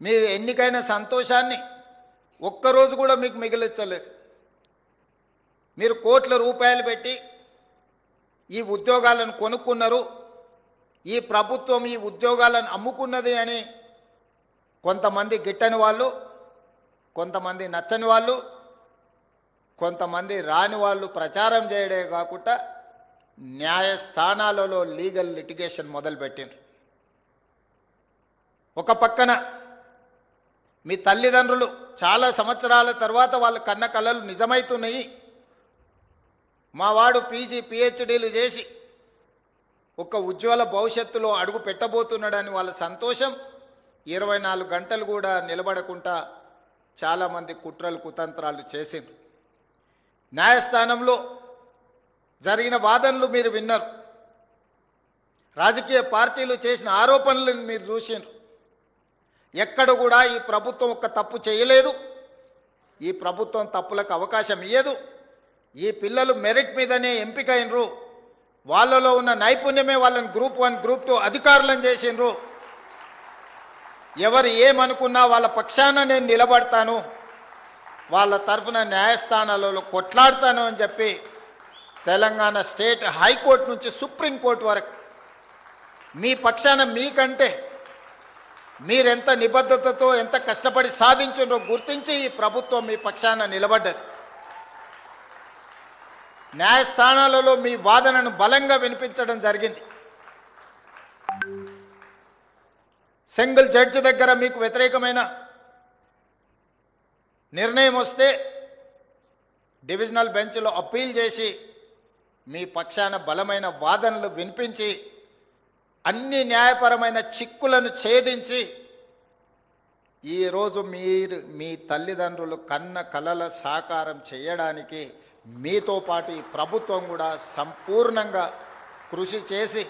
మీ ఎన్నికైన సంతోషాన్ని ఒక్కరోజు కూడా మీకు మిగిలించలేదు. మీరు కోట్ల రూపాయలు పెట్టి ఈ ఉద్యోగాలను కొనుక్కున్నారు, ఈ ప్రభుత్వం ఈ ఉద్యోగాలను అమ్ముకున్నది అని కొంతమంది గిట్టని వాళ్ళు, కొంతమంది నచ్చని వాళ్ళు, కొంతమంది రాని వాళ్ళు ప్రచారం చేయడే కాకుండా న్యాయస్థానాలలో లీగల్ లిటిగేషన్ మొదలుపెట్టిండ్రు. ఒక పక్కన మీ తల్లిదండ్రులు చాలా సంవత్సరాల తర్వాత వాళ్ళ కన్న కలలు నిజమవుతున్నాయి, మా వాడు పీజీ పిహెచ్డీలు చేసి ఒక ఉజ్వల భవిష్యత్తులో అడుగు పెట్టబోతున్నాడని వాళ్ళ సంతోషం 24 గంటలు కూడా నిలబడకుండా చాలామంది కుట్రలు కుతంత్రాలు చేసిండ్రు. న్యాయస్థానంలో జరిగిన వాదనలు మీరు విన్నారు, రాజకీయ పార్టీలు చేసిన ఆరోపణలను మీరు చూసిండ్రు. ఎక్కడ కూడా ఈ ప్రభుత్వం ఒక్క తప్పు చేయలేదు, ఈ ప్రభుత్వం తప్పులకు అవకాశం ఇయ్యదు, ఈ పిల్లలు మెరిట్ మీదనే ఎంపిక అయినరు, వాళ్ళలో ఉన్న నైపుణ్యమే వాళ్ళని గ్రూప్ 1 గ్రూప్ 2 అధికారులను చేసిండ్రు, ఎవరు ఏమనుకున్నా వాళ్ళ పక్షాన నేను నిలబడతాను, వాళ్ళ తరఫున న్యాయస్థానాలలో కొట్లాడతాను అని చెప్పి తెలంగాణ స్టేట్ హైకోర్టు నుంచి సుప్రీంకోర్టు వరకు మీ పక్షాన మీకంటే మీరెంత నిబద్ధతతో ఎంత కష్టపడి సాధించిండ్రో గుర్తించి ఈ ప్రభుత్వం మీ పక్షాన నిలబడ్డది. న్యాయస్థానాలలో మీ వాదనను బలంగా వినిపించడం జరిగింది. సింగిల్ జడ్జి దగ్గర మీకు వ్యతిరేకమైన నిర్ణయం వస్తే డివిజనల్ బెంచ్లో అప్పీల్ చేసి మీ పక్షాన బలమైన వాదనలు వినిపించి అన్ని న్యాయపరమైన చిక్కులను ఛేదించి ఈరోజు మీ తల్లిదండ్రులు కన్న కలల సాకారం చేయడానికి మీతో పాటు ఈ ప్రభుత్వం కూడా సంపూర్ణంగా కృషి చేసి